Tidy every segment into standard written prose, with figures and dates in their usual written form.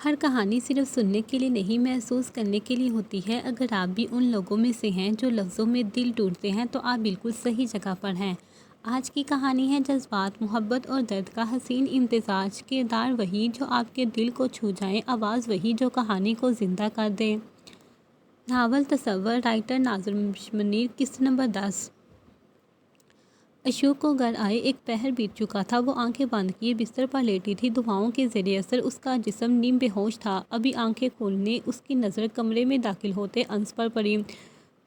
ہر کہانی صرف سننے کے لیے نہیں، محسوس کرنے کے لیے ہوتی ہے۔ اگر آپ بھی ان لوگوں میں سے ہیں جو لفظوں میں دل ٹوٹتے ہیں تو آپ بالکل صحیح جگہ پر ہیں۔ آج کی کہانی ہے جذبات، محبت اور درد کا حسین امتزاج۔ کردار وہی جو آپ کے دل کو چھو جائے، آواز وہی جو کہانی کو زندہ کر دے۔ ناول تصور، رائٹر ناظر منیر، قسط نمبر 10۔ اشوک کو گھر آئے ایک پہر بیت چکا تھا۔ وہ آنکھیں بند کیے بستر پر لیٹی تھی۔ دواؤں کے زیر اثر اس کا جسم نیم بے ہوش تھا۔ ابھی آنکھیں کھولنے اس کی نظر کمرے میں داخل ہوتے انس پر پڑی۔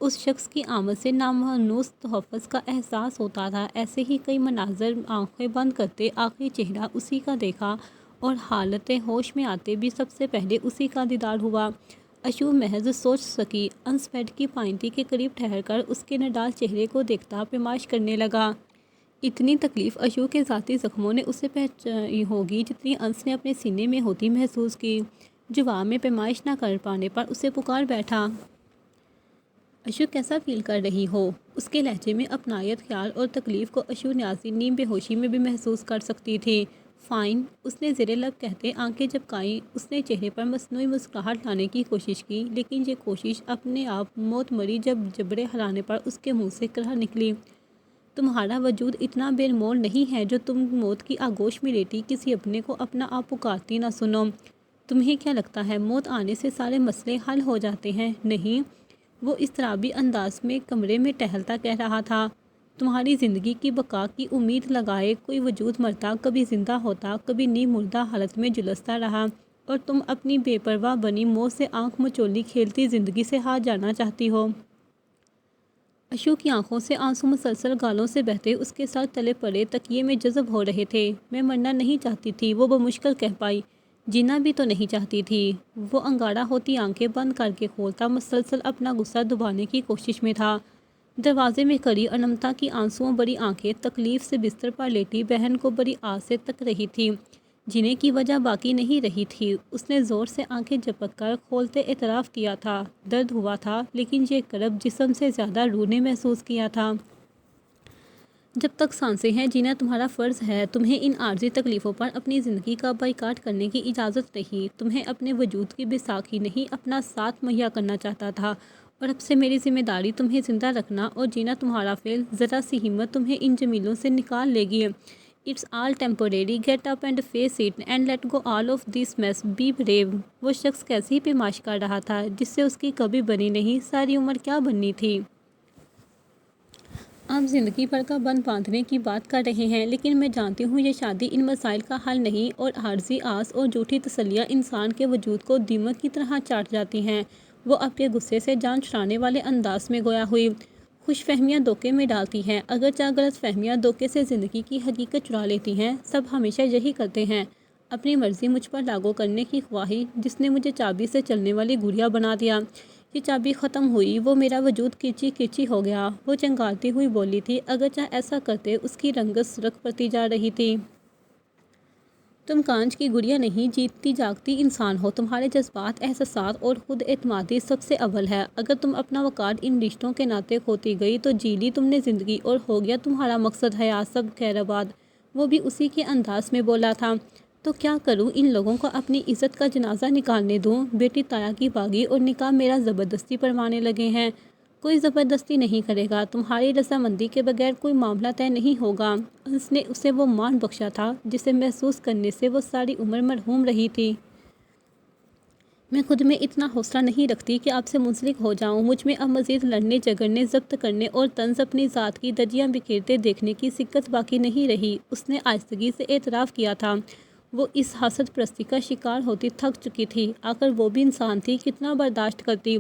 اس شخص کی آمد سے نامانوس تحفظ کا احساس ہوتا تھا۔ ایسے ہی کئی مناظر آنکھیں بند کرتے آخری چہرہ اسی کا دیکھا اور حالت ہوش میں آتے بھی سب سے پہلے اسی کا دیدار ہوا۔ اشو محض سوچ سکی۔ انس بیڈ کی پائنٹی کے قریب ٹھہر کر اس کے نڈال چہرے کو دیکھتا پیمائش کرنے لگا۔ اتنی تکلیف اشو کے ذاتی زخموں نے اسے پہنچائی ہوگی جتنی انس نے اپنے سینے میں ہوتی محسوس کی۔ جواب میں پیمائش نہ کر پانے پر اسے پکار بیٹھا۔ اشو کیسا فیل کر رہی ہو؟ اس کے لہجے میں اپنائیت، خیال اور تکلیف کو اشو نیازی نیم بے ہوشی میں بھی محسوس کر سکتی تھی۔ فائن، اس نے زیر لب کہتے آنکھیں جھپکائیں۔ اس نے چہرے پر مصنوعی مسکراہٹ لانے کی کوشش کی، لیکن یہ کوشش اپنے آپ موت مری جب جبڑے ہلانے پر اس کے منہ سے کرہ نکلی۔ تمہارا وجود اتنا بے مول نہیں ہے جو تم موت کی آغوش میں لیٹی کسی اپنے کو اپنا آپ پکارتی نہ سنو۔ تمہیں کیا لگتا ہے موت آنے سے سارے مسئلے حل ہو جاتے ہیں؟ نہیں، وہ اضطرابی انداز میں کمرے میں ٹہلتا کہہ رہا تھا۔ تمہاری زندگی کی بقا کی امید لگائے کوئی وجود مرتا، کبھی زندہ ہوتا، کبھی نیم مردہ حالت میں جھلستا رہا، اور تم اپنی بے پرواہ بنی موت سے آنکھ مچولی کھیلتی زندگی سے ہار جانا چاہتی ہو۔ اشو کی آنکھوں سے آنسو مسلسل گالوں سے بہتے اس کے سر تلے پڑے تکیے میں جذب ہو رہے تھے۔ میں مرنا نہیں چاہتی تھی، وہ بمشکل کہہ پائی۔ جینا بھی تو نہیں چاہتی تھی؟ وہ انگارہ ہوتی آنکھیں بند کر کے کھولتا مسلسل اپنا غصہ دبانے کی کوشش میں تھا۔ دروازے میں کھڑی انمتا کی آنسوؤں بھری آنکھیں تکلیف سے بستر پر لیٹی بہن کو بڑی آس سے تک رہی تھی۔ جینے کی وجہ باقی نہیں رہی تھی۔ اس نے زور سے آنکھیں جھپک کر کھولتے اعتراف کیا تھا، درد ہوا تھا، لیکن یہ کرب جسم سے زیادہ روح نے محسوس کیا تھا۔ جب تک سانسیں ہیں جینا تمہارا فرض ہے۔ تمہیں ان عارضی تکلیفوں پر اپنی زندگی کا بائیکاٹ کرنے کی اجازت نہیں۔ تمہیں اپنے وجود کی بیساکھی نہیں، اپنا ساتھ مہیا کرنا چاہتا تھا، اور اب سے میری ذمہ داری تمہیں زندہ رکھنا اور جینا تمہارا فعل۔ ذرا سی ہمت تمہیں ان جمیلوں سے نکال لے گی۔ It's all temporary, get up and face it and let go all of this mess, be brave. وہ شخص کیسی پیمائش کر رہا تھا جس سے اس کی کبھی بنی نہیں ساری عمر کیا بننی تھی۔ آپ زندگی بھر کا بند باندھنے کی بات کر رہے ہیں، لیکن میں جانتی ہوں یہ شادی ان مسائل کا حل نہیں، اور عارضی آس اور جھوٹی تسلیاں انسان کے وجود کو دیمک کی طرح چاٹ جاتی ہیں۔ وہ آپ کے غصے سے جان چھڑانے والے انداز میں گویا ہوئی۔ خوش فہمیاں دھوکے میں ڈالتی ہیں، اگرچہ غلط فہمیاں دھوکے سے زندگی کی حقیقت چرا لیتی ہیں۔ سب ہمیشہ یہی کرتے ہیں، اپنی مرضی مجھ پر لاگو کرنے کی خواہش جس نے مجھے چابی سے چلنے والی گڑیا بنا دیا۔ یہ چابی ختم ہوئی، وہ میرا وجود کرچی کرچی ہو گیا۔ وہ چنگھاڑتی ہوئی بولی تھی، اگرچہ ایسا کرتے اس کی رنگت سرخ پڑتی جا رہی تھی۔ تم کانچ کی گڑیا نہیں، جیتی جاگتی انسان ہو۔ تمہارے جذبات، احساسات اور خود اعتمادی سب سے اول ہے۔ اگر تم اپنا وقار ان رشتوں کے ناطے کھوتی گئی تو جی لی تم نے زندگی، اور ہو گیا تمہارا مقصد حیات سب خیر آباد۔ وہ بھی اسی کے انداز میں بولا تھا۔ تو کیا کروں؟ ان لوگوں کو اپنی عزت کا جنازہ نکالنے دوں؟ بیٹی تایا کی باغی اور نکاح میرا زبردستی پروانے لگے ہیں۔ کوئی زبردستی نہیں کرے گا، تمہاری رضامندی کے بغیر کوئی معاملہ طے نہیں ہوگا۔ انس نے اسے وہ مان بخشا تھا جسے محسوس کرنے سے وہ ساری عمر محروم رہی تھی۔ میں خود میں اتنا حوصلہ نہیں رکھتی کہ آپ سے منسلک ہو جاؤں۔ مجھ میں اب مزید لڑنے جھگڑنے، ضبط کرنے اور طنز اپنی ذات کی دھجیاں بکھیرتے دیکھنے کی سکت باقی نہیں رہی۔ اس نے آہستگی سے اعتراف کیا تھا۔ وہ اس حسد پرستی کا شکار ہوتی تھک چکی تھی۔ آخر وہ بھی انسان تھی، کتنا برداشت کرتی۔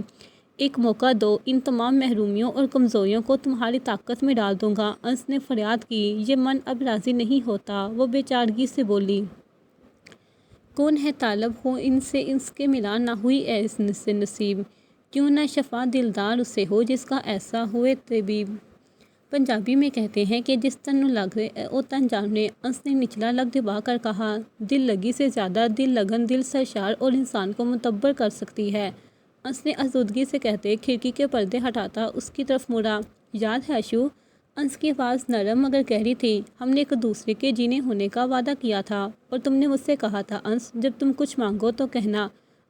ایک موقع دو، ان تمام محرومیوں اور کمزوریوں کو تمہاری طاقت میں ڈال دوں گا۔ انس نے فریاد کی۔ یہ من اب راضی نہیں ہوتا، وہ بے چارگی سے بولی۔ کون ہے طالب ہو ان سے اس کے ملان نہ ہوئی اے سے نصیب، کیوں نہ شفا دلدار اسے ہو جس کا ایسا ہوئے طبیب۔ پنجابی میں کہتے ہیں کہ جس تن لگے او تن جانے۔ انس نے نچلا لب دبا کر کہا، دل لگی سے زیادہ دل لگن دل سرشار اور انسان کو معتبر کر سکتی ہے۔ انس نے آزودگی سے کہتے کھڑکی کے پردے ہٹاتا اس کی طرف مڑا۔ یاد ہے اشو، انس کی آواز نرم مگر گہری تھی۔ ہم نے ایک دوسرے کے جینے ہونے کا وعدہ کیا تھا اور تم نے مجھ سے کہا تھا انس، جب تم کچھ مانگو تو کہنا۔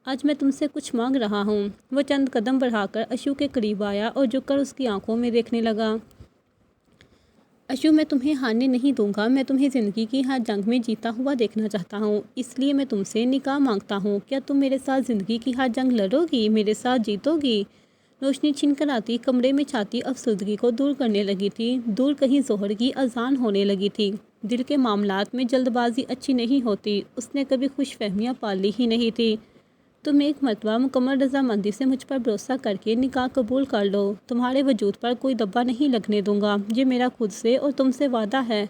آج میں تم سے کچھ مانگ رہا ہوں۔ وہ چند قدم بڑھا کر اشو کے قریب آیا اور جھک کر اس کی آنکھوں میں دیکھنے لگا۔ اشو، میں تمہیں ہارنے نہیں دوں گا۔ میں تمہیں زندگی کی ہر جنگ میں جیتا ہوا دیکھنا چاہتا ہوں، اس لیے میں تم سے نکاح مانگتا ہوں۔ کیا تم میرے ساتھ زندگی کی ہر جنگ لڑو گی، میرے ساتھ جیتو گی؟ روشنی چھن کر آتی کمرے میں چھاتی افسردگی کو دور کرنے لگی تھی۔ دور کہیں ظہر کی اذان ہونے لگی تھی۔ دل کے معاملات میں جلد بازی اچھی نہیں ہوتی۔ اس نے کبھی خوش فہمیاں پالی ہی نہیں تھی۔ تم ایک مرتبہ مکمل رضامندی سے مجھ پر بھروسہ کر کے نکاح قبول کر لو۔ تمہارے وجود پر کوئی دبا نہیں لگنے دوں گا، یہ میرا خود سے اور تم سے وعدہ ہے۔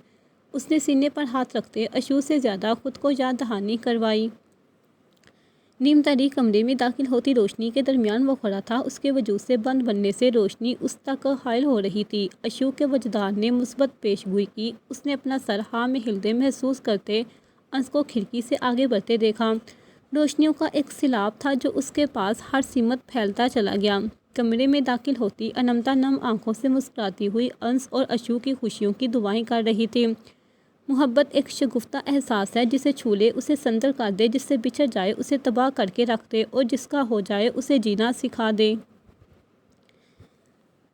اس نے سینے پر ہاتھ رکھتے اشو سے زیادہ خود کو یاد دہانی کروائی۔ نیم تاریک کمرے میں داخل ہوتی روشنی کے درمیان وہ کھڑا تھا۔ اس کے وجود سے بند بننے سے روشنی اس تک حائل ہو رہی تھی۔ اشو کے وجدان نے مثبت پیش گوئی کی۔ اس نے اپنا سر ہاں میں ہلتے محسوس کرتے انس کو کھڑکی سے آگے بڑھتے دیکھا۔ روشنیوں کا ایک سیلاب تھا جو اس کے پاس ہر سمت پھیلتا چلا گیا۔ کمرے میں داخل ہوتی انمتا نم آنکھوں سے مسکراتی ہوئی انس اور اشو کی خوشیوں کی دعائیں کر رہی تھی۔ محبت ایک شگفتہ احساس ہے، جسے چھو لے اسے سنتر کر دے، جس سے بچھڑ جائے اسے تباہ کر کے رکھ دے اور جس کا ہو جائے اسے جینا سکھا دے۔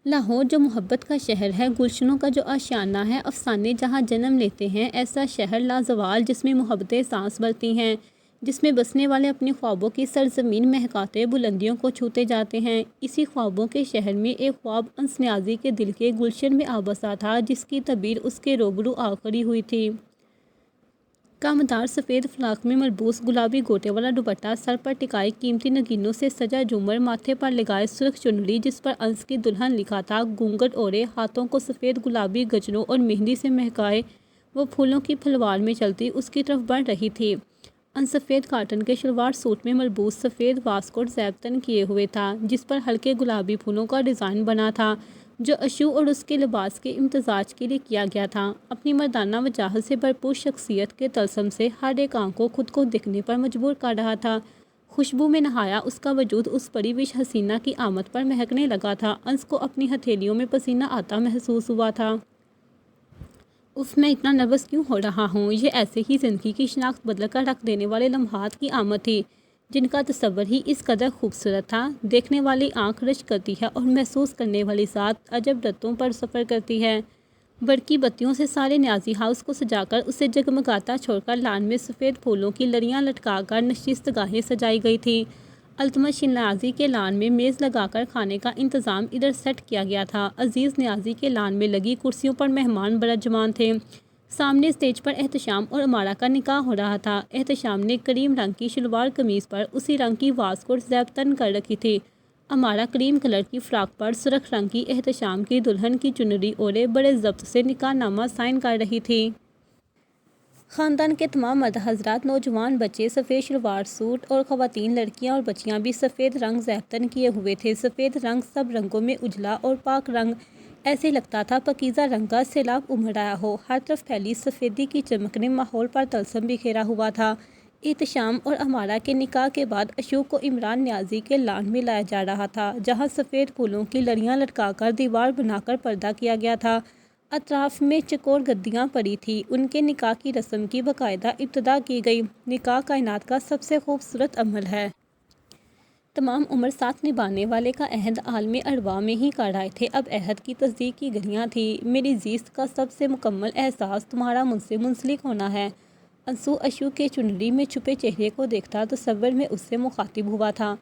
لاہور جو محبت کا شہر ہے، گلشنوں کا جو آشیانہ ہے، افسانے جہاں جنم لیتے ہیں، ایسا شہر لازوال جس میں محبتیں سانس بھرتی ہیں، جس میں بسنے والے اپنے خوابوں کی سرزمین مہکاتے بلندیوں کو چھوتے جاتے ہیں۔ اسی خوابوں کے شہر میں ایک خواب انس نیازی کے دل کے گلشن میں آبسا تھا، جس کی تعبیر اس کے روبرو آ کھڑی ہوئی تھی۔ کامدار سفید فراق میں ملبوس گلابی گوٹے والا دوپٹہ، سر پر ٹکائے قیمتی نگینوں سے سجا جھومر، ماتھے پر لگائے سرخ چنری جس پر انس کی دلہن لکھا تھا، گھونگھٹ اوڑھے، ہاتھوں کو سفید گلابی گجروں اور مہندی سے مہکائے وہ پھولوں کی پھلوار میں چلتی اس کی طرف بڑھ رہی تھی۔ انس سفید کاٹن کے شلوار سوٹ میں ملبوس سفید واسکوٹ زیب تن کیے ہوئے تھا، جس پر ہلکے گلابی پھولوں کا ڈیزائن بنا تھا جو اشو اور اس کے لباس کے امتزاج کے لیے کیا گیا تھا۔ اپنی مردانہ وجاہت سے بھرپور شخصیت کے طلسم سے ہر ایک آنکھ کو خود کو دیکھنے پر مجبور کر رہا تھا۔ خوشبو میں نہایا اس کا وجود اس پری وش حسینہ کی آمد پر مہکنے لگا تھا۔ انس کو اپنی ہتھیلیوں میں پسینہ آتا محسوس ہوا تھا۔ اف، میں اتنا نروس کیوں ہو رہا ہوں؟ یہ ایسے ہی زندگی کی شناخت بدل کر رکھ دینے والے لمحات کی آمد تھی، جن کا تصور ہی اس قدر خوبصورت تھا۔ دیکھنے والی آنکھ رشک کرتی ہے اور محسوس کرنے والی ذات عجب رتوں پر سفر کرتی ہے۔ برقی بتیوں سے سارے نیازی ہاؤس کو سجا کر اسے جگمگاتا چھوڑ کر لان میں سفید پھولوں کی لڑیاں لٹکا کر نشست گاہیں سجائی گئی تھیں۔ التمش نیازی کے لان میں میز لگا کر کھانے کا انتظام ادھر سیٹ کیا گیا تھا۔ عزیز نیازی کے لان میں لگی کرسیوں پر مہمان برجمان تھے۔ سامنے اسٹیج پر احتشام اور امارہ کا نکاح ہو رہا تھا۔ احتشام نے کریم رنگ کی شلوار قمیض پر اسی رنگ کی واسکوٹ زیب تن کر رکھی تھی۔ امارہ کریم کلر کی فراک پر سرخ رنگ کی احتشام کی دلہن کی چنری اوڑھے بڑے ضبط سے نکاح نامہ سائن کر رہی تھی۔ خاندان کے تمام مرد حضرات، نوجوان بچے سفید شلوار سوٹ اور خواتین لڑکیاں اور بچیاں بھی سفید رنگ زیب تن کیے ہوئے تھے۔ سفید رنگ سب رنگوں میں اجلا اور پاک رنگ، ایسے لگتا تھا پاکیزہ رنگ کا سیلاب امڑ آیا ہو۔ ہر طرف پھیلی سفیدی کی چمک نے ماحول پر طلسم بکھیرا ہوا تھا۔ احتشام اور امارہ کے نکاح کے بعد اشوک کو عمران نیازی کے لان میں لایا جا رہا تھا، جہاں سفید پھولوں کی لڑیاں لٹکا کر دیوار بنا کر پردہ کیا گیا تھا۔ اطراف میں چکور گدیاں پڑی تھیں۔ ان کے نکاح کی رسم کی باقاعدہ ابتدا کی گئی۔ نکاح کائنات کا سب سے خوبصورت عمل ہے۔ تمام عمر ساتھ نبھانے والے کا عہد عالم ارواح میں ہی کر رہے تھے۔ اب عہد کی تصدیق کی گھڑیاں تھیں۔ میری زیست کا سب سے مکمل احساس تمہارا مجھ سے منسلک ہونا ہے۔ انسو اشو کے چنری میں چھپے چہرے کو دیکھتا تصور میں اس سے مخاطب ہوا تھا۔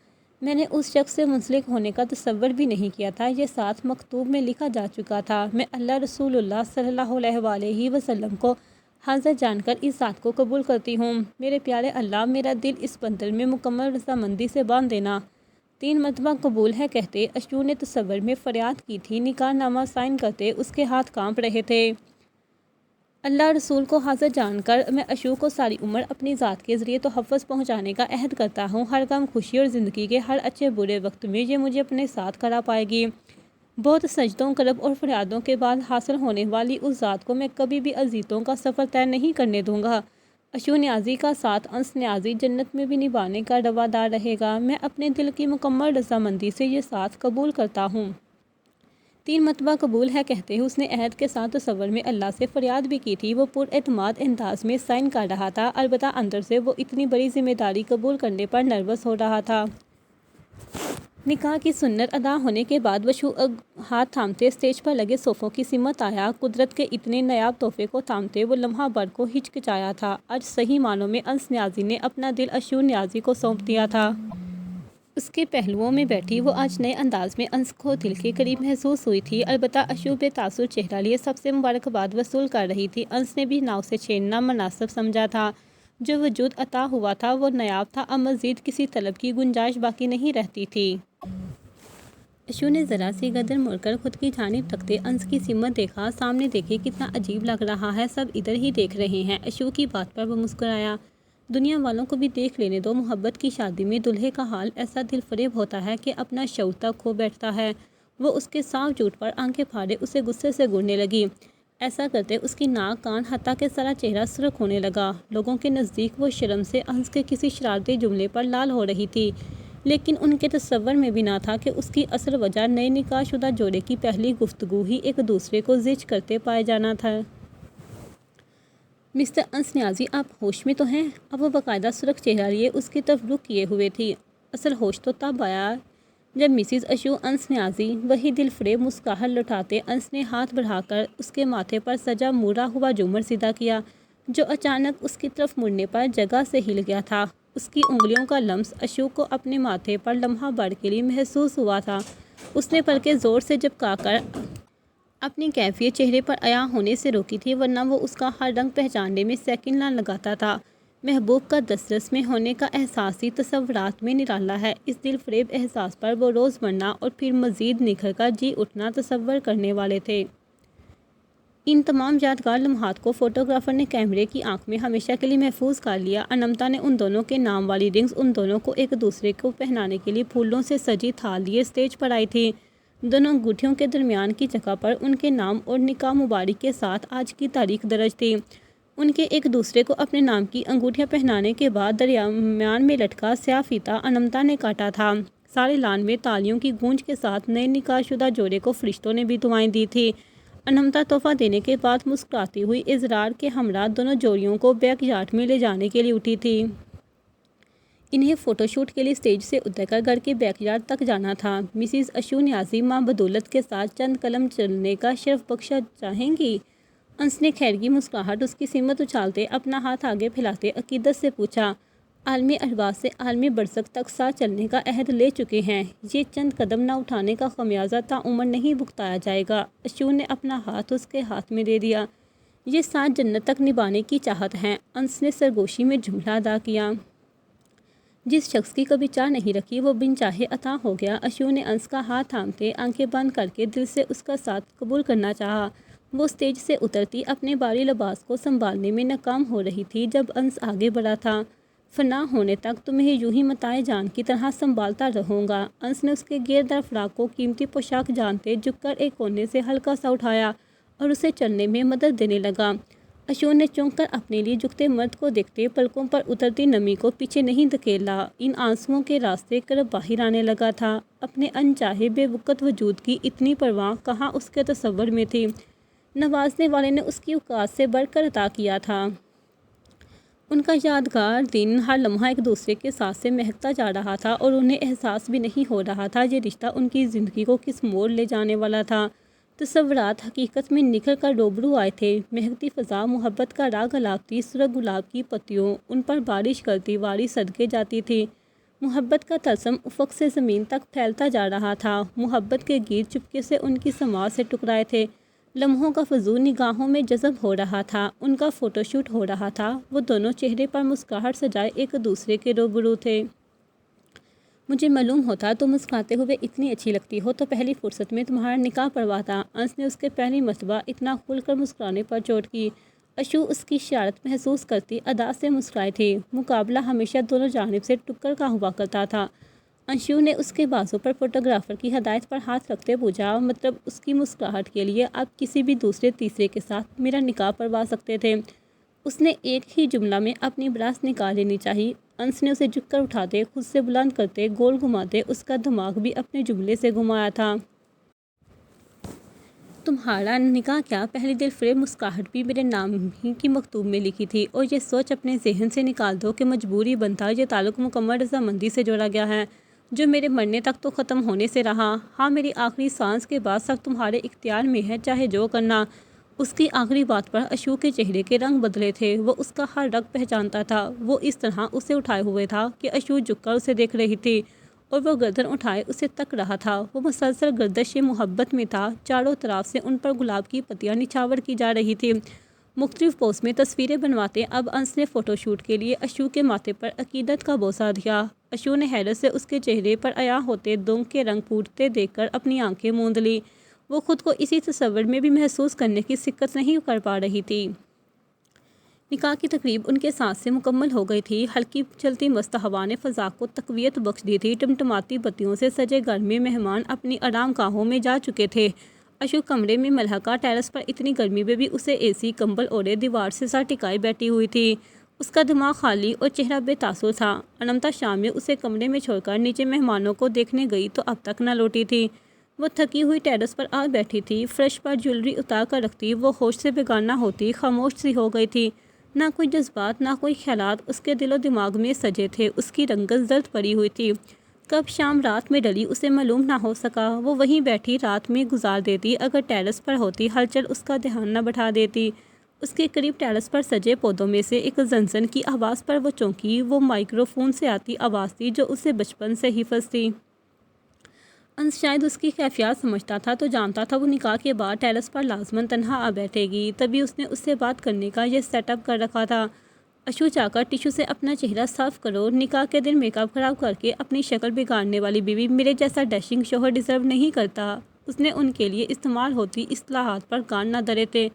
میں نے اس شخص سے منسلک ہونے کا تصور بھی نہیں کیا تھا۔ یہ ساتھ مکتوب میں لکھا جا چکا تھا۔ میں اللہ رسول اللہ صلی اللہ علیہ وآلہ وسلم کو حاضر جان کر اس ذات کو قبول کرتی ہوں۔ میرے پیارے اللہ، میرا دل اس بندر میں مکمل رضامندی سے باندھ دینا۔ 3 مرتبہ قبول ہے کہتے اشو نے تصور میں فریاد کی تھی۔ نکاح نامہ سائن کرتے اس کے ہاتھ کانپ رہے تھے۔ اللہ رسول کو حاضر جان کر میں اشو کو ساری عمر اپنی ذات کے ذریعے تحفظ پہنچانے کا عہد کرتا ہوں۔ ہر غم خوشی اور زندگی کے ہر اچھے برے وقت میں یہ مجھے اپنے ساتھ کرا پائے گی۔ بہت سجدوں کرب اور فریادوں کے بعد حاصل ہونے والی اس ذات کو میں کبھی بھی اذیتوں کا سفر طے نہیں کرنے دوں گا۔ اشو نیازی کا ساتھ انس نیازی جنت میں بھی نبھانے کا روادار رہے گا۔ میں اپنے دل کی مکمل رضامندی سے یہ ساتھ قبول کرتا ہوں۔ 3 مرتبہ قبول ہے کہتے ہوئے اس نے عہد کے ساتھ تصور میں اللہ سے فریاد بھی کی تھی۔ وہ پراعتماد انداز میں سائن کر رہا تھا، البتہ اندر سے وہ اتنی بڑی ذمہ داری قبول کرنے پر نروس ہو رہا تھا۔ نکاح کی سنت ادا ہونے کے بعد وشو ہاتھ تھامتے اسٹیج پر لگے صوفوں کی سمت آیا۔ قدرت کے اتنے نایاب تحفے کو تھامتے وہ لمحہ بھر کو ہچکچایا تھا۔ آج صحیح معنوں میں انس نیازی نے اپنا دل اشو نیازی کو سونپ دیا تھا۔ اس کے پہلوؤں میں بیٹھی وہ آج نئے انداز میں انس کو دل کے قریب محسوس ہوئی تھی، البتہ اشو بے تاثر چہرہ لیے سب سے مبارکباد وصول کر رہی تھی۔ انس نے بھی ناؤ سے چھیڑنا مناسب سمجھا تھا۔ جو وجود عطا ہوا تھا وہ نایاب تھا، اب مزید کسی طلب کی گنجائش باقی نہیں رہتی تھی۔ اشو نے ذرا سی گردن موڑ کر خود کی جانب تکتے انس کی سمت دیکھا۔ سامنے دیکھے کتنا عجیب لگ رہا ہے، سب ادھر ہی دیکھ رہے ہیں۔ اشو کی بات پر وہ مسکرایا۔ دنیا والوں کو بھی دیکھ لینے دو۔ محبت کی شادی میں دلہے کا حال ایسا دل فریب ہوتا ہے کہ اپنا شعور تک کھو بیٹھتا ہے۔ وہ اس کے صاف جھوٹ پر آنکھیں پھاڑے اسے غصے سے گھورنے لگی۔ ایسا کرتے اس کی ناک، کان، حتیٰ کہ سارا چہرہ سرخ ہونے لگا۔ لوگوں کے نزدیک وہ شرم سے انس کے کسی شرارتی جملے پر لال ہو رہی تھی، لیکن ان کے تصور میں بھی نہ تھا کہ اس کی اصل وجہ نئے نکاح شدہ جوڑے کی پہلی گفتگو ہی ایک دوسرے کو زچ کرتے پائے جانا تھا۔ مسٹر انس نیازی، آپ ہوش میں تو ہیں؟ اب وہ باقاعدہ سرخ چہرہ لیے اس کی طرف رخ کیے ہوئے تھی۔ اصل ہوش تو تب آیا جب مسز اشو انس نیازی وہی دل فریب مسکراہٹ لوٹاتے انس نے ہاتھ بڑھا کر اس کے ماتھے پر سجا مورا ہوا جھومر سیدھا کیا، جو اچانک اس کی طرف مڑنے پر جگہ سے ہل گیا تھا۔ اس کی انگلیوں کا لمس اشو کو اپنے ماتھے پر لمحہ بھر کے لیے محسوس ہوا تھا۔ اس نے پلکیں زور سے جھپکا کر اپنی کیفیت چہرے پر عیاں ہونے سے روکی تھی، ورنہ وہ اس کا ہر رنگ پہچاننے میں سیکنڈ نہ لگاتا تھا۔ محبوب کا دسترس میں ہونے کا احساس ہی تصورات میں نرالا ہے۔ اس دل فریب احساس پر وہ روز مرنا اور پھر مزید نکھر کر جی اٹھنا تصور کرنے والے تھے۔ ان تمام یادگار لمحات کو فوٹوگرافر نے کیمرے کی آنکھ میں ہمیشہ کے لیے محفوظ کر لیا۔ انمتا نے ان دونوں کے نام والی رنگز ان دونوں کو ایک دوسرے کو پہنانے کے لیے پھولوں سے سجی تھال لیے اسٹیج پر آئی تھی۔ دونوں انگوٹھیوں کے درمیان کی جگہ پر ان کے نام اور نکاح مبارک کے ساتھ آج کی تاریخ درج تھی۔ ان کے ایک دوسرے کو اپنے نام کی انگوٹھیاں پہنانے کے بعد درمیان میں لٹکا سیاہ فیتہ انمتا نے کاٹا تھا۔ سارے لان میں تالیوں کی گونج کے ساتھ نئے نکاح شدہ جوڑے کو فرشتوں نے بھی دعائیں دی تھی۔ انمتا تحفہ دینے کے بعد مسکراتی ہوئی اضرار کے ہمراہ دونوں جوڑیوں کو بیک یارڈ میں لے جانے کے لیے اٹھی تھی۔ انہیں فوٹو شوٹ کے لیے اسٹیج سے اتر کر گھر کے بیک یارڈ تک جانا تھا۔ مسز اشو نیازی ماں بدولت کے ساتھ چند قدم چلنے کا شرف بخشا چاہیں گی؟ انس نے خیرگی مسکراہٹ اس کی سمت اچھالتے اپنا ہاتھ آگے پھیلاتے عقیدت سے پوچھا۔ عالمی ارواح سے عالمی برزخ تک ساتھ چلنے کا عہد لے چکے ہیں، یہ چند قدم نہ اٹھانے کا خمیازہ تعمر نہیں بھگتایا جائے گا۔ اشو نے اپنا ہاتھ اس کے ہاتھ میں دے دیا۔ یہ ساتھ جنت تک نبھانے کی چاہت ہے، انس نے سرگوشی میں جملہ ادا کیا۔ جس شخص کی کبھی چاہ نہیں رکھی وہ بن چاہے عطا ہو گیا۔ اشو نے انس کا ہاتھ تھامتے آنکھیں بند کر کے دل سے اس کا ساتھ قبول کرنا چاہا۔ وہ اسٹیج سے اترتی اپنے بھاری لباس کو سنبھالنے میں ناکام ہو رہی تھی جب انس آگے بڑھا تھا۔ فنا ہونے تک تمہیں یوں ہی متاع جان کی طرح سنبھالتا رہوں گا۔ انس نے اس کے گھیردار فراق کو قیمتی پوشاک جانتے جھک کر ایک کونے سے ہلکا سا اٹھایا اور اسے چلنے میں مدد دینے لگا۔ اشو نے چونک کر اپنے لیے جھکتے مرد کو دیکھتے پلکوں پر اترتی نمی کو پیچھے نہیں دھکیلا۔ ان آنسوؤں کے راستے کرب باہر آنے لگا تھا۔ اپنے انچاہے بے وقت وجود کی اتنی پرواہ کہاں اس کے تصور میں تھی۔ نوازنے والے نے اس کی اوقات سے بڑھ کر عطا کیا تھا۔ ان کا یادگار دن ہر لمحہ ایک دوسرے کے ساتھ سے مہکتا جا رہا تھا اور انہیں احساس بھی نہیں ہو رہا تھا یہ رشتہ ان کی زندگی کو کس موڑ لے جانے والا تھا۔ تصورات حقیقت میں نکھر کر روبرو آئے تھے۔ مہکتی فضا محبت کا راگ الاپتی، سرخ گلاب کی پتیوں ان پر بارش کرتی واری صدقے جاتی تھی۔ محبت کا طلسم افق سے زمین تک پھیلتا جا رہا تھا۔ محبت کے گیت چپکے سے ان کی سماعت سے ٹکرائے تھے۔ لمحوں کا فضول نگاہوں میں جذب ہو رہا تھا۔ ان کا فوٹو شوٹ ہو رہا تھا۔ وہ دونوں چہرے پر مسکراہٹ سجائے ایک دوسرے کے روبرو تھے۔ مجھے معلوم ہوتا تم مسکراتے ہوئے اتنی اچھی لگتی ہو تو پہلی فرصت میں تمہارا نکاح پڑھوا تھا۔ انس نے اس کے پہلی مرتبہ اتنا کھل کر مسکرانے پر چوٹ کی۔ اشو اس کی شرارت محسوس کرتی ادا سے مسکرائی تھی۔ مقابلہ ہمیشہ دونوں جانب سے ٹکر کا ہوا کرتا تھا۔ اشو نے اس کے بازو پر فوٹوگرافر کی ہدایت پر ہاتھ رکھتے پوچھا، مطلب اس کی مسکراہٹ کے لیے آپ کسی بھی دوسرے تیسرے کے ساتھ میرا نکاح پڑھوا سکتے تھے؟ اس نے ایک ہی جملہ میں اپنی براس نکال لینی چاہی۔ انس نے اسے جھک کر اٹھاتے، خود سے بلند کرتے، گول گھماتے اس کا دماغ بھی اپنے جملے سے گھمایا تھا۔ تمہارا نکاح کیا؟ پہلی دل فریب مسکراہٹ بھی میرے نام ہی کی مکتوب میں لکھی تھی، اور یہ سوچ اپنے ذہن سے نکال دو کہ مجبوری بنتا یہ تعلق مکمل رضامندی سے جوڑا گیا ہے، جو میرے مرنے تک تو ختم ہونے سے رہا۔ ہاں، میری آخری سانس کے بعد سب تمہارے اختیار میں ہے، چاہے جو کرنا۔ اس کی آخری بات پر اشوک کے چہرے کے رنگ بدلے تھے، وہ اس کا ہر رگ پہچانتا تھا۔ وہ اس طرح اسے اٹھائے ہوئے تھا کہ اشوک جھک کر اسے دیکھ رہی تھی، اور وہ گردن اٹھائے اسے تک رہا تھا۔ وہ مسلسل گردش محبت میں تھا، چاروں طرف سے ان پر گلاب کی پتیاں نچھاور کی جا رہی تھی۔ مختلف پوز میں تصویریں بنواتے اب انس نے فوٹو شوٹ کے لیے اشوک کے ماتھے پر عقیدت کا بوسہ دیا۔ اشوک نے حیرت سے اس کے چہرے پر عیاں ہوتے دونگ کے رنگ پھوٹتے دیکھ کر اپنی آنکھیں موند لی۔ وہ خود کو اسی تصور میں بھی محسوس کرنے کی سکت نہیں کر پا رہی تھی۔ نکاح کی تقریب ان کے ساتھ سے مکمل ہو گئی تھی۔ ہلکی چلتی مست ہوا نے فضا کو تقویت بخش دی تھی۔ ٹمٹماتی بتیوں سے سجے گھر میں مہمان اپنی آرام گاہوں میں جا چکے تھے۔ اشوک کمرے میں ملحقہ ٹیرس پر اتنی گرمی میں بھی اسے اے سی کمبل اوڑھے دیوار سے سر ٹکائے بیٹھی ہوئی تھی۔ اس کا دماغ خالی اور چہرہ بے تاثر تھا۔ انمتا شام میں اسے کمرے میں چھوڑ کر نیچے مہمانوں کو دیکھنے گئی تو اب تک نہ لوٹی تھی۔ وہ تھکی ہوئی ٹیرس پر آ بیٹھی تھی، فرش پر جولری اتار کر رکھتی وہ ہوش سے بیگانہ ہوتی، خاموش سی ہو گئی تھی۔ نہ کوئی جذبات، نہ کوئی خیالات اس کے دل و دماغ میں سجے تھے۔ اس کی رنگت زرد پڑی ہوئی تھی۔ کب شام رات میں ڈلی اسے معلوم نہ ہو سکا۔ وہ وہیں بیٹھی رات میں گزار دیتی، اگر ٹیرس پر ہوتی ہلچل اس کا دھیان نہ بٹھا دیتی۔ اس کے قریب ٹیرس پر سجے پودوں میں سے ایک زنزن کی آواز پر وہ چونکی۔ وہ مائکرو فون سے آتی آواز تھی جو اسے بچپن سے حفظ تھی۔ انس شاید اس کی کیفیات سمجھتا تھا تو جانتا تھا وہ نکاح کے بعد ٹیرس پر لازماً تنہا آ بیٹھے گی، تبھی اس نے اس سے بات کرنے کا یہ سیٹ اپ کر رکھا تھا۔ اشو جا کر ٹیشو سے اپنا چہرہ صاف کرو۔ نکاح کے دن میک اپ خراب کر کے اپنی شکل بگاڑنے والی بیوی میرے جیسا ڈیشنگ شوہر ڈیزرو نہیں کرتا۔ اس نے ان کے لیے استعمال ہوتی اصطلاحات پر کان نہ دھرے تھے۔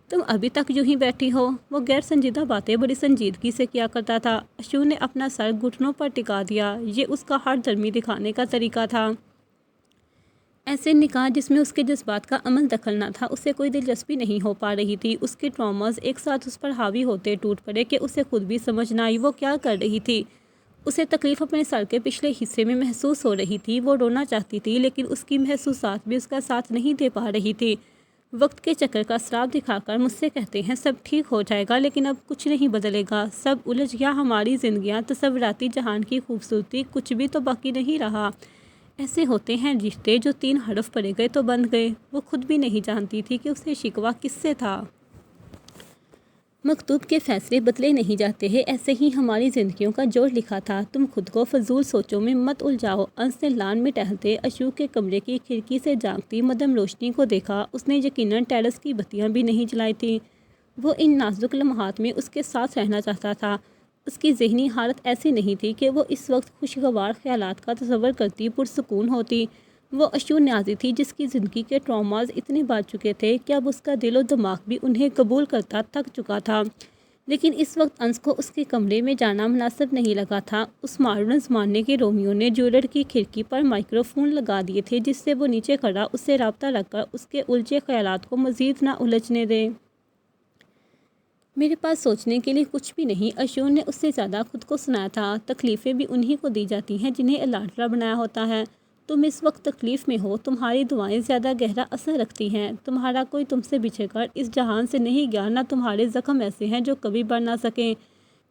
تم ابھی تک یوں ہی بیٹھی ہو؟ وہ غیر سنجیدہ باتیں بڑی سنجیدگی سے کیا کرتا تھا۔ اشو نے اپنا سر گھٹنوں پر ٹکا دیا۔ یہ اس کا ہر درمی دکھانے کا طریقہ تھا۔ ایسے نکاح جس میں اس کے جذبات کا عمل دخل نہ تھا اسے کوئی دلچسپی نہیں ہو پا رہی تھی۔ اس کے ٹراماز ایک ساتھ اس پر حاوی ہوتے ٹوٹ پڑے کہ اسے خود بھی سمجھ نہ آئی وہ کیا کر رہی تھی۔ اسے تکلیف اپنے سر کے پچھلے حصے میں محسوس ہو رہی تھی۔ وہ رونا چاہتی تھی لیکن اس کی محسوسات بھی اس کا ساتھ نہیں دے پا رہی تھی۔ وقت کے چکر کا سراپ دکھا کر مجھ سے کہتے ہیں سب ٹھیک ہو جائے گا، لیکن اب کچھ نہیں بدلے گا۔ سب الجھ گیا، ہماری زندگیاں، تصوراتی جہان کی خوبصورتی، کچھ بھی تو باقی نہیں رہا۔ ایسے ہوتے ہیں رشتے جو 3 حرف پڑے گئے تو بند گئے۔ وہ خود بھی نہیں جانتی تھی کہ اسے شکوہ کس سے تھا۔ مکتوب کے فیصلے بدلے نہیں جاتے ہیں، ایسے ہی ہماری زندگیوں کا جوڑ لکھا تھا۔ تم خود کو فضول سوچوں میں مت الجھاؤ۔ انس نے لان میں ٹہلتے اشوک کے کمرے کی کھڑکی سے جھانکتی مدھم روشنی کو دیکھا۔ اس نے یقیناً ٹیرس کی بتیاں بھی نہیں جلائی تھیں۔ وہ ان نازک لمحات میں اس کے ساتھ رہنا چاہتا تھا۔ اس کی ذہنی حالت ایسی نہیں تھی کہ وہ اس وقت خوشگوار خیالات کا تصور کرتی پرسکون ہوتی۔ وہ اشو نیازی تھی جس کی زندگی کے ٹراماز اتنے بڑھ چکے تھے کہ اب اس کا دل و دماغ بھی انہیں قبول کرتا تھک چکا تھا۔ لیکن اس وقت انس کو اس کے کمرے میں جانا مناسب نہیں لگا تھا۔ اس ماڈرن زمانے کے رومیو نے جیولر کی کھڑکی پر مائکرو فون لگا دیے تھے جس سے وہ نیچے کھڑا اس سے رابطہ رکھ کر اس کے الجھے خیالات کو مزید نہ الجھنے دے۔ میرے پاس سوچنے کے لیے کچھ بھی نہیں، اشو نے اس سے زیادہ خود کو سنایا تھا۔ تکلیفیں بھی انہی کو دی جاتی ہیں جنہیں اللہ تعالیٰ بنایا ہوتا ہے۔ تم اس وقت تکلیف میں ہو، تمہاری دعائیں زیادہ گہرا اثر رکھتی ہیں۔ تمہارا کوئی تم سے بچھڑ کر اس جہان سے نہیں گیا، نہ تمہارے زخم ایسے ہیں جو کبھی بڑھ نہ سکیں۔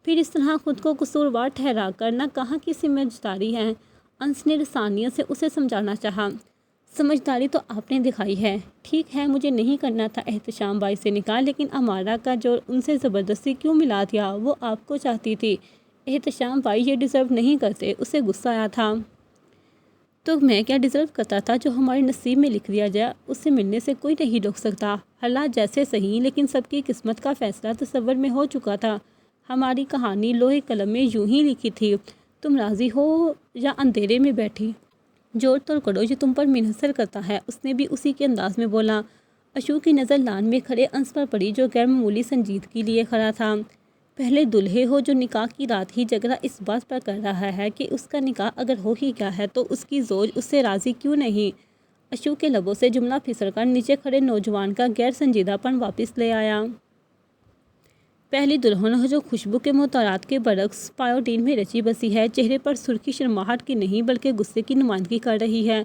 پھر اس طرح خود کو قصوروار ٹھہرا کر نہ کہاں کی سمجھداری ہے۔ انس نے رسانیت سے اسے سمجھانا چاہا۔ سمجھداری تو آپ نے دکھائی ہے۔ ٹھیک ہے مجھے نہیں کرنا تھا احتشام بائی سے نکاح، لیکن امارا کا جوڑ ان سے زبردستی کیوں ملا دیا؟ وہ آپ کو چاہتی تھی۔ احتشام بائی یہ ڈیزرو نہیں کرتے۔ اسے غصہ آیا تھا۔ تو میں کیا ڈیزرو کرتا تھا جو ہمارے نصیب میں لکھ دیا جائے؟ اس سے ملنے سے کوئی نہیں روک سکتا۔ حالات جیسے صحیح، لیکن سب کی قسمت کا فیصلہ تصور میں ہو چکا تھا۔ ہماری کہانی لوہے قلم میں یوں ہی لکھی تھی۔ تم راضی ہو یا اندھیرے میں بیٹھی؟ جوڑ توڑ کرو، یہ تم پر منحصر کرتا ہے۔ اس نے بھی اسی کے انداز میں بولا۔ اشو کی نظر لان میں کھڑے انس پر پڑی جو غیر معمولی سنجیدگی لیے کھڑا تھا۔ پہلے دلہے ہو جو نکاح کی رات ہی جھگڑا اس بات پر کر رہا ہے کہ اس کا نکاح اگر ہو ہی گیا ہے تو اس کی زوج اس سے راضی کیوں نہیں؟ اشو کے لبوں سے جملہ پھسل کر نیچے کھڑے نوجوان کا غیر سنجیدہ پن واپس لے آیا۔ پہلی دلہن ہو جو خوشبو کے معطرات کے برعکس پایوڈین میں رچی بسی ہے، چہرے پر سرخی شرماہٹ کی نہیں بلکہ غصے کی نمائندگی کر رہی ہے،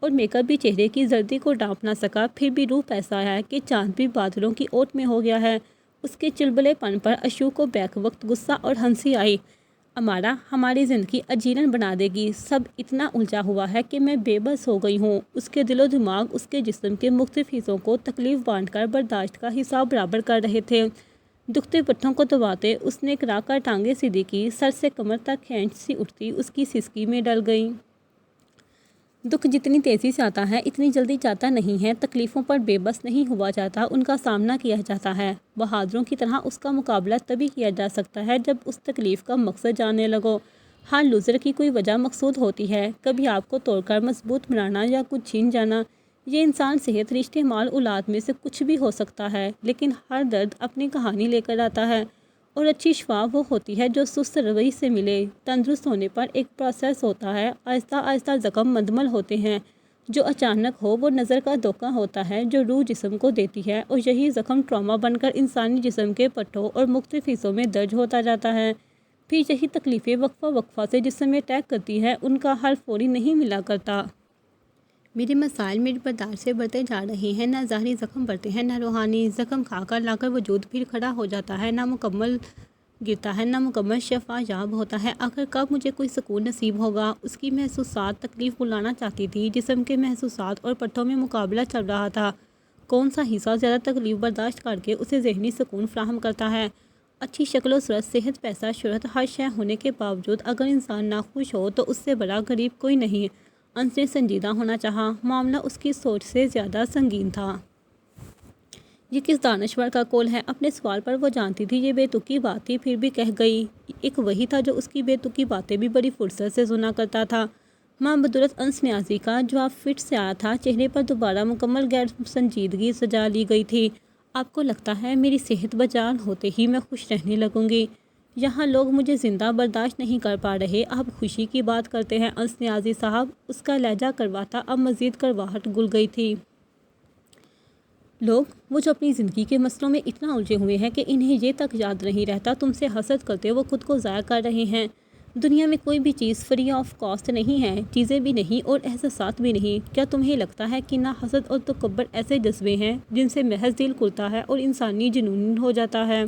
اور میک اپ بھی چہرے کی زردی کو ڈانپ نہ سکا۔ پھر بھی روح ایسا ہے کہ چاند بھی بادلوں کی اوٹ میں ہو گیا ہے۔ اس کے چلبلے پن پر اشوک کو بیک وقت غصہ اور ہنسی آئی۔ امارا ہماری زندگی اجیرن بنا دے گی، سب اتنا الجھا ہوا ہے کہ میں بے بس ہو گئی ہوں۔ اس کے دل و دماغ اس کے جسم کے مختلف حصوں کو تکلیف بانٹ کر برداشت کا حساب برابر کر رہے تھے۔ دکھتے پٹھوں کو دباتے اس نے کرا کر ٹانگیں سیدھی کی، سر سے کمر تک کھینچ سی اٹھتی اس کی سسکی میں ڈل گئی۔ دکھ جتنی تیزی سے آتا ہے اتنی جلدی جاتا نہیں ہے۔ تکلیفوں پر بے بس نہیں ہوا جاتا، ان کا سامنا کیا جاتا ہے۔ بہادروں کی طرح اس کا مقابلہ تبھی کیا جا سکتا ہے جب اس تکلیف کا مقصد جاننے لگو۔ ہر لوزر کی کوئی وجہ مقصود ہوتی ہے، کبھی آپ کو توڑ کر مضبوط بنانا یا کچھ چھین جانا۔ یہ انسان، صحت، رشتے، مال، اولاد میں سے کچھ بھی ہو سکتا ہے، لیکن ہر درد اپنی کہانی لے کر آتا ہے، اور اچھی شفا وہ ہوتی ہے جو سست روی سے ملے۔ تندرست ہونے پر ایک پروسیس ہوتا ہے، آہستہ آہستہ زخم مندمل ہوتے ہیں۔ جو اچانک ہو وہ نظر کا دھوکہ ہوتا ہے جو روح جسم کو دیتی ہے، اور یہی زخم ٹراما بن کر انسانی جسم کے پٹھوں اور مختلف حصوں میں درج ہوتا جاتا ہے۔ پھر یہی تکلیفیں وقفہ وقفہ سے جسم میں اٹیک کرتی ہیں، ان کا حل فوری نہیں ملا کرتا۔ میرے مسائل میری برداشت سے بڑھتے جا رہے ہیں، نہ ظاہری زخم بڑھتے ہیں نہ روحانی۔ زخم کھا کر لا کر وجود پھر کھڑا ہو جاتا ہے، نہ مکمل گرتا ہے نہ مکمل شفا یاب ہوتا ہے۔ آخر کب مجھے کوئی سکون نصیب ہوگا؟ اس کی محسوسات تکلیف بلانا چاہتی تھی، جسم کے محسوسات اور پٹھوں میں مقابلہ چل رہا تھا۔ کون سا حصہ زیادہ تکلیف برداشت کر کے اسے ذہنی سکون فراہم کرتا ہے؟ اچھی شکل و صورت، صحت، پیسہ، شہرت، ہر شے ہونے کے باوجود اگر انسان ناخوش ہو تو اس سے بڑا غریب کوئی نہیں۔ انس نے سنجیدہ ہونا چاہا، معاملہ اس کی سوچ سے زیادہ سنگین تھا۔ یہ کس دانشور کا قول ہے؟ اپنے سوال پر وہ جانتی تھی یہ بے تکی بات تھی، پھر بھی کہہ گئی۔ ایک وہی تھا جو اس کی بے تکی باتیں بھی بڑی فرصت سے سنا کرتا تھا۔ ماں بدولت انس نیازی کا جواب فٹ سے آیا تھا، چہرے پر دوبارہ مکمل غیر سنجیدگی سجا لی گئی تھی۔ آپ کو لگتا ہے میری صحت بحال ہوتے ہی میں خوش رہنے لگوں گی؟ یہاں لوگ مجھے زندہ برداشت نہیں کر پا رہے، آپ خوشی کی بات کرتے ہیں انس نیازی صاحب؟ اس کا لہجہ کرواتا اب مزید کرواہٹ گل گئی تھی۔ لوگ، وہ جو اپنی زندگی کے مسئلوں میں اتنا الجھے ہوئے ہیں کہ انہیں یہ تک یاد نہیں رہتا تم سے حسد کرتے وہ خود کو ضائع کر رہے ہیں۔ دنیا میں کوئی بھی چیز فری آف کاسٹ نہیں ہے، چیزیں بھی نہیں اور احساسات بھی نہیں۔ کیا تمہیں لگتا ہے کہ نہ حسد اور تکبر ایسے جذبے ہیں جن سے محض دل کھلتا ہے اور انسانی جنون ہو جاتا ہے؟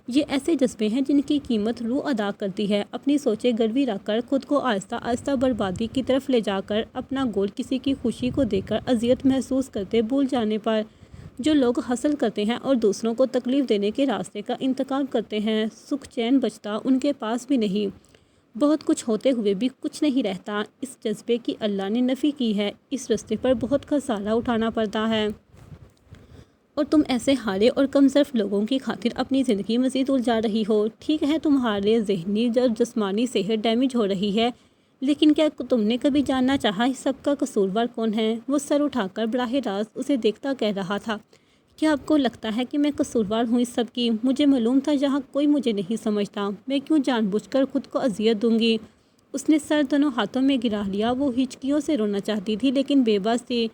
یہ ایسے جذبے ہیں جن کی قیمت روح ادا کرتی ہے۔ اپنی سوچیں گروی رکھ کر خود کو آہستہ آہستہ بربادی کی طرف لے جا کر اپنا گول کسی کی خوشی کو دیکھ کر اذیت محسوس کرتے بھول جانے پر۔ جو لوگ حاصل کرتے ہیں اور دوسروں کو تکلیف دینے کے راستے کا انتخاب کرتے ہیں، سکھ چین بچتا ان کے پاس بھی نہیں۔ بہت کچھ ہوتے ہوئے بھی کچھ نہیں رہتا، اس جذبے کی اللہ نے نفی کی ہے۔ اس راستے پر بہت خسارہ اٹھانا پڑتا ہے، اور تم ایسے ہارے اور کم ظرف لوگوں کی خاطر اپنی زندگی مزید الجھا رہی ہو۔ ٹھیک ہے تمہارے ذہنی اور جسمانی صحت ڈیمیج ہو رہی ہے، لیکن کیا تم نے کبھی جاننا چاہا اس سب کا قصوروار کون ہے؟ وہ سر اٹھا کر براہ راست اسے دیکھتا کہہ رہا تھا، کیا آپ کو لگتا ہے کہ میں قصوروار ہوں اس سب کی؟ مجھے معلوم تھا یہاں کوئی مجھے نہیں سمجھتا، میں کیوں جان بوجھ کر خود کو اذیت دوں گی؟ اس نے سر دونوں ہاتھوں میں گرا لیا۔ وہ ہچکیوں سے رونا چاہتی تھی لیکن بے بس تھی،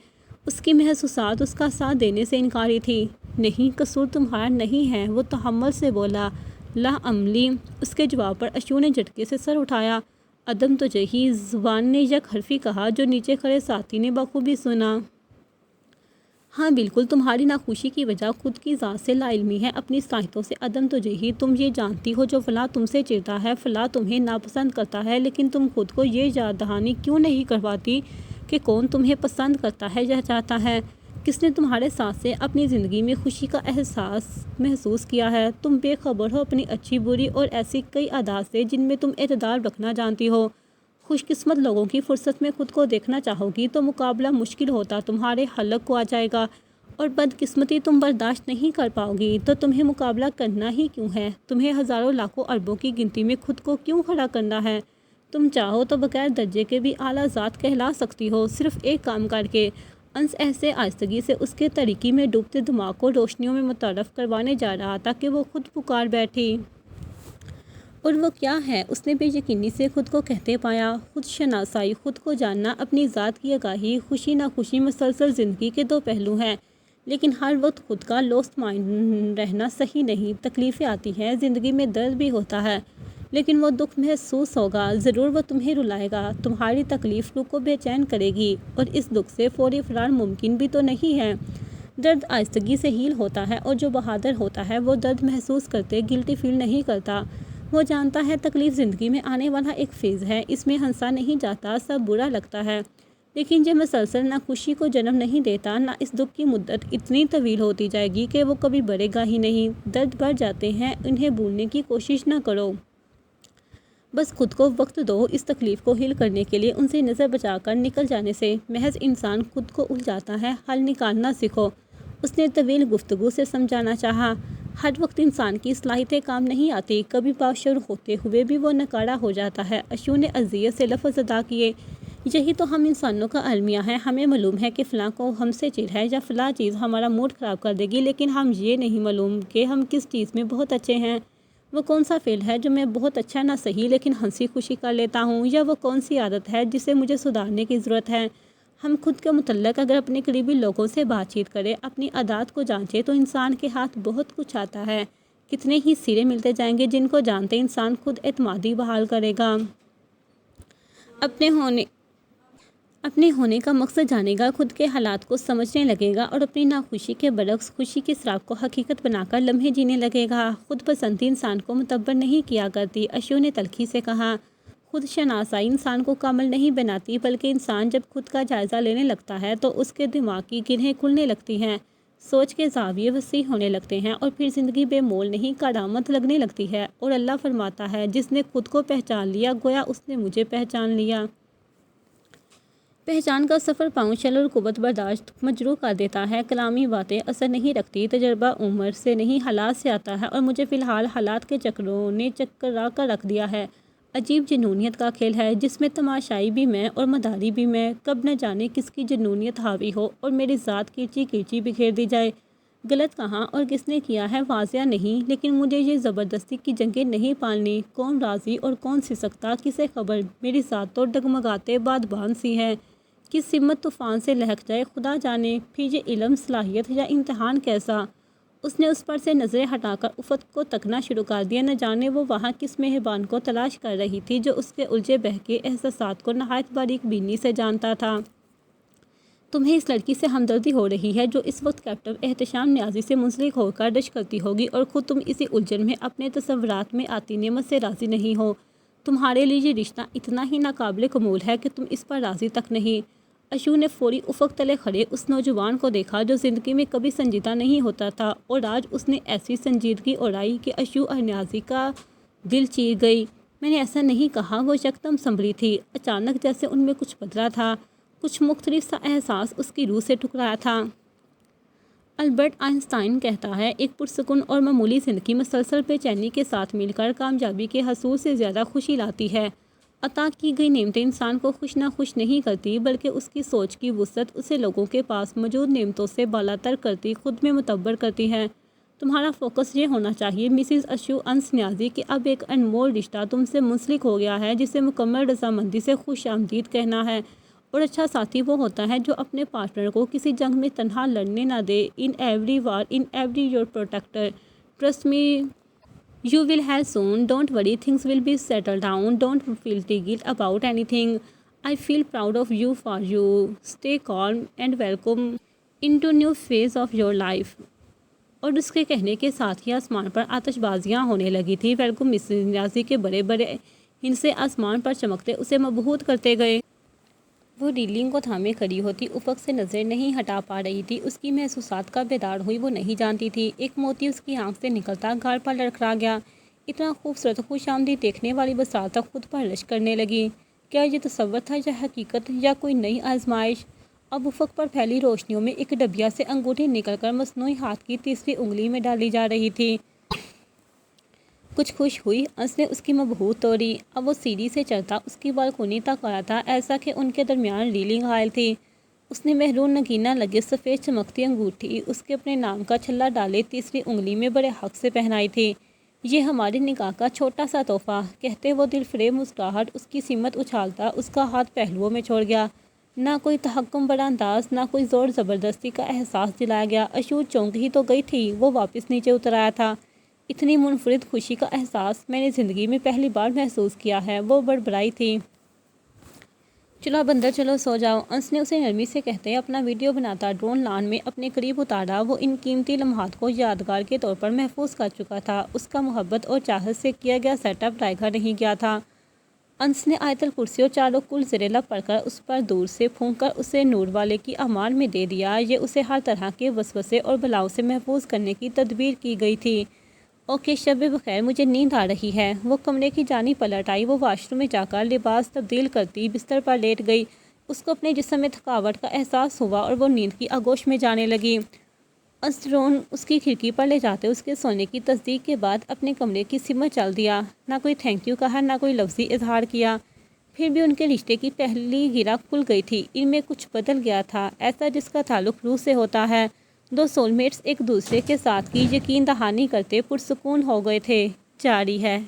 اس کی محسوسات اس کا ساتھ دینے سے انکاری تھی۔ نہیں، قصور تمہارا نہیں ہے، وہ تحمل سے بولا۔ لا عملی، اس کے جواب پر اشو نے جھٹکے سے سر اٹھایا۔ عدم توجہی، زبان نے یک حرفی کہا جو نیچے کھڑے ساتھی نے بخوبی سنا۔ ہاں بالکل، تمہاری ناخوشی کی وجہ خود کی ذات سے لا علمی ہے، اپنی صلاحیتوں سے عدم توجہی۔ تم یہ جانتی ہو جو فلاں تم سے چڑھتا ہے، فلاں تمہیں ناپسند کرتا ہے، لیکن تم خود کو یہ یاد دہانی کیوں نہیں کرواتی کہ کون تمہیں پسند کرتا ہے یا چاہتا ہے؟ کس نے تمہارے ساتھ سے اپنی زندگی میں خوشی کا احساس محسوس کیا ہے؟ تم بے خبر ہو اپنی اچھی بری اور ایسی کئی عادات سے جن میں تم اعتدال رکھنا جانتی ہو۔ خوش قسمت لوگوں کی فرصت میں خود کو دیکھنا چاہو گی تو مقابلہ مشکل ہوتا تمہارے حلق کو آ جائے گا، اور بد قسمتی تم برداشت نہیں کر پاؤ گی تو تمہیں مقابلہ کرنا ہی کیوں ہے؟ تمہیں ہزاروں لاکھوں اربوں کی گنتی میں خود کو کیوں کھڑا کرنا ہے؟ تم چاہو تو بغیر درجے کے بھی اعلیٰ ذات کہلا سکتی ہو، صرف ایک کام کر کے۔ انس ایسے آہستگی سے اس کے طریقے میں ڈوبتے دماغ کو روشنیوں میں متعارف کروانے جا رہا تھا کہ وہ خود پکار بیٹھی۔ اور وہ کیا ہے؟ اس نے بے یقینی سے خود کو کہتے پایا۔ خود شناسائی، خود کو جاننا، اپنی ذات کی آگاہی۔ خوشی ناخوشی مسلسل زندگی کے دو پہلو ہیں، لیکن ہر وقت خود کا لوست مائنڈ رہنا صحیح نہیں۔ تکلیفیں آتی ہیں، زندگی میں درد بھی ہوتا ہے، لیکن وہ دکھ محسوس ہوگا، ضرور وہ تمہیں رلائے گا، تمہاری تکلیف روح کو بے چین کرے گی، اور اس دکھ سے فوری فرار ممکن بھی تو نہیں ہے۔ درد آہستگی سے ہیل ہوتا ہے، اور جو بہادر ہوتا ہے وہ درد محسوس کرتے گلٹی فیل نہیں کرتا۔ وہ جانتا ہے تکلیف زندگی میں آنے والا ایک فیز ہے، اس میں ہنسا نہیں جاتا، سب برا لگتا ہے، لیکن یہ مسلسل نہ خوشی کو جنم نہیں دیتا، نہ اس دکھ کی مدت اتنی طویل ہوتی جائے گی کہ وہ کبھی بڑھے گا ہی نہیں۔ درد بڑھ جاتے ہیں، انہیں بھولنے کی کوشش نہ کرو، بس خود کو وقت دو اس تکلیف کو ہیل کرنے کے لیے۔ ان سے نظر بچا کر نکل جانے سے محض انسان خود کو الجھاتا ہے، حل نکالنا سیکھو، اس نے طویل گفتگو سے سمجھانا چاہا۔ ہر وقت انسان کی صلاحیتیں کام نہیں آتی، کبھی باشعور ہوتے ہوئے بھی وہ ناکارہ ہو جاتا ہے۔ اشو نے اذیت سے لفظ ادا کیے، یہی تو ہم انسانوں کا المیہ ہے، ہمیں معلوم ہے کہ فلاں کو ہم سے چڑ ہے یا فلاں چیز ہمارا موڈ خراب کر دے گی، لیکن ہم یہ نہیں معلوم کہ ہم کس چیز میں بہت اچھے ہیں۔ وہ کون سا فعل ہے جو میں بہت اچھا نہ صحیح لیکن ہنسی خوشی کر لیتا ہوں، یا وہ کون سی عادت ہے جسے مجھے سدھارنے کی ضرورت ہے۔ ہم خود کے متعلق اگر اپنے قریبی لوگوں سے بات چیت کریں، اپنی عادات کو جانچیں، تو انسان کے ہاتھ بہت کچھ آتا ہے۔ کتنے ہی سرے ملتے جائیں گے جن کو جانتے انسان خود اعتمادی بحال کرے گا، اپنے ہونے کا مقصد جانے گا، خود کے حالات کو سمجھنے لگے گا، اور اپنی ناخوشی کے برعکس خوشی کی سراب کو حقیقت بنا کر لمحے جینے لگے گا۔ خود پسندی انسان کو معتبر نہیں کیا کرتی، اشو نے تلخی سے کہا۔ خود شناسائی انسان کو کامل نہیں بناتی، بلکہ انسان جب خود کا جائزہ لینے لگتا ہے تو اس کے دماغ کی گرہیں کھلنے لگتی ہیں، سوچ کے زاویے وسیع ہونے لگتے ہیں، اور پھر زندگی بے مول نہیں کارآمد لگنے لگتی ہے۔ اور اللہ فرماتا ہے، جس نے خود کو پہچان لیا گویا اس نے مجھے پہچان لیا۔ پہچان کا سفر پاؤں چل اور قوت برداشت مجروح کر دیتا ہے، کلامی باتیں اثر نہیں رکھتی، تجربہ عمر سے نہیں حالات سے آتا ہے، اور مجھے فی الحال حالات کے چکروں نے چکرا کر رکھ دیا ہے۔ عجیب جنونیت کا کھیل ہے جس میں تماشائی بھی میں اور مداری بھی میں، کب نہ جانے کس کی جنونیت حاوی ہو اور میری ذات کرچی کرچی بکھیر دی جائے۔ غلط کہاں اور کس نے کیا ہے واضح نہیں، لیکن مجھے یہ زبردستی کی جنگیں نہیں پالنی، کون راضی اور کون سسکتا کسے خبر، میری ذات تو ڈگمگاتے بادبان سی ہے، کس سمت طوفان سے لہک جائے خدا جانے، پھر یہ علم صلاحیت یا امتحان کیسا۔ اس نے اس پر سے نظریں ہٹا کر افق کو تکنا شروع کر دیا، نہ جانے وہ وہاں کس مہربان کو تلاش کر رہی تھی جو اس کے الجھے بہکے احساسات کو نہایت باریک بینی سے جانتا تھا۔ تمہیں اس لڑکی سے ہمدردی ہو رہی ہے جو اس وقت کیپٹن احتشام نیازی سے منسلک ہو کر رشک کرتی ہوگی، اور خود تم اسی الجھن میں اپنے تصورات میں آتی نعمت سے راضی نہیں ہو۔ تمہارے لیے یہ رشتہ اتنا ہی ناقابل قبول ہے کہ تم اس پر راضی تک نہیں۔ اشو نے فوری افق تلے کھڑے اس نوجوان کو دیکھا جو زندگی میں کبھی سنجیدہ نہیں ہوتا تھا، اور آج اس نے ایسی سنجیدگی اڑائی کہ اشو اور نیازی کا دل چیر گئی۔ میں نے ایسا نہیں کہا، وہ یکدم سنبھلی تھی، اچانک جیسے ان میں کچھ بدلا تھا، کچھ مختلف سا احساس اس کی روح سے ٹکرایا تھا۔ البرٹ آئنسٹائن کہتا ہے، ایک پرسکون اور معمولی زندگی مسلسل بے چینی کے ساتھ مل کر کامیابی کے حصول سے زیادہ خوشی لاتی ہے۔ عطا کی گئی نعمتیں انسان کو خوش نہ خوش نہیں کرتی، بلکہ اس کی سوچ کی وسعت اسے لوگوں کے پاس موجود نعمتوں سے بالاتر کرتی، خود میں معتبر کرتی ہے۔ تمہارا فوکس یہ ہونا چاہیے مسز اشو انس نیازی کہ اب ایک انمول رشتہ تم سے منسلک ہو گیا ہے جسے مکمل رضامندی سے خوش آمدید کہنا ہے، اور اچھا ساتھی وہ ہوتا ہے جو اپنے پارٹنر کو کسی جنگ میں تنہا لڑنے نہ دے۔ In every war in every your protector, trust me you will have soon, don't worry, things will be settled down, don't feel guilt about anything, I feel proud of you for you, stay calm and welcome into new phase of your life۔ اور اس کے کہنے کے ساتھ ہی آسمان پر آتش بازیاں ہونے لگی تھی، ویلکم مسز نیازی کے بڑے بڑے ہندسے آسمان پر چمکتے اسے مبہوت کرتے گئے۔ وہ ریلنگ کو تھامے کھڑی ہوتی افق سے نظریں نہیں ہٹا پا رہی تھی، اس کی محسوسات کا بیدار ہوئی وہ نہیں جانتی تھی۔ ایک موتی اس کی آنکھ سے نکلتا گال پر لڑکھڑا گیا، اتنا خوبصورت خوش آمدید دیکھنے والی بساطت خود پر رشک کرنے لگی۔ کیا یہ تصور تھا یا حقیقت یا کوئی نئی آزمائش؟ اب افق پر پھیلی روشنیوں میں ایک ڈبیا سے انگوٹھی نکل کر مصنوعی ہاتھ کی تیسری انگلی میں ڈالی جا رہی تھی۔ کچھ خوش ہوئی، انس نے اس کی مبہوت توڑی۔ اب وہ سیڑھی سے چڑھتا اس کی بالکونی تک آیا تھا، ایسا کہ ان کے درمیان ریلنگ حائل تھی۔ اس نے محرون نگینہ لگے سفید چمکتی انگوٹھی اس کے اپنے نام کا چھلا ڈالے تیسری انگلی میں بڑے حق سے پہنائی تھی۔ یہ ہمارے نکاح کا چھوٹا سا تحفہ، کہتے وہ دل فریب مسکراہٹ اس کی سمت اچھالتا اس کا ہاتھ پہلوؤں میں چھوڑ گیا۔ نہ کوئی تحکم بڑا انداز، نہ کوئی زور زبردستی کا احساس دلایا گیا۔ اشو چونک ہی تو گئی تھی، وہ واپس نیچے اتر آیا تھا۔ اتنی منفرد خوشی کا احساس میں نے زندگی میں پہلی بار محسوس کیا ہے۔ وہ بڑبڑائی تھی، چلو اب اندر چلو، سو جاؤ۔ انس نے اسے نرمی سے کہتے اپنا ویڈیو بناتا ڈرون لان میں اپنے قریب اتارا۔ وہ ان قیمتی لمحات کو یادگار کے طور پر محفوظ کر چکا تھا۔ اس کا محبت اور چاہت سے کیا گیا سیٹ اپ رائگاں نہیں گیا تھا۔ انس نے آیت الکرسی اور چاروں کل زیر لب پڑھ کر اس پر دور سے پھونک کر اسے نور والے کی امان میں دے دیا۔ یہ اسے ہر طرح کے وسوسے اور بلاؤں سے محفوظ کرنے کی تدبیر کی گئی تھی۔ اوکے، شب بخیر، مجھے نیند آ رہی ہے۔ وہ کمرے کی جانب پلٹ آئی۔ وہ واش روم میں جا کر لباس تبدیل کرتی بستر پر لیٹ گئی۔ اس کو اپنے جسم میں تھکاوٹ کا احساس ہوا اور وہ نیند کی آغوش میں جانے لگی۔ انس ڈرون اس کی کھڑکی پر لے جاتے اس کے سونے کی تصدیق کے بعد اپنے کمرے کی سمت چل دیا۔ نہ کوئی تھینک یو کہا، نہ کوئی لفظی اظہار کیا۔ پھر بھی ان کے رشتے کی پہلی گرہ کھل گئی تھی۔ ان میں کچھ بدل گیا تھا، ایسا جس کا تعلق روح سے ہوتا ہے۔ دو سول میٹس ایک دوسرے کے ساتھ کی یقین دہانی کرتے پرسکون ہو گئے تھے۔ جاری ہے۔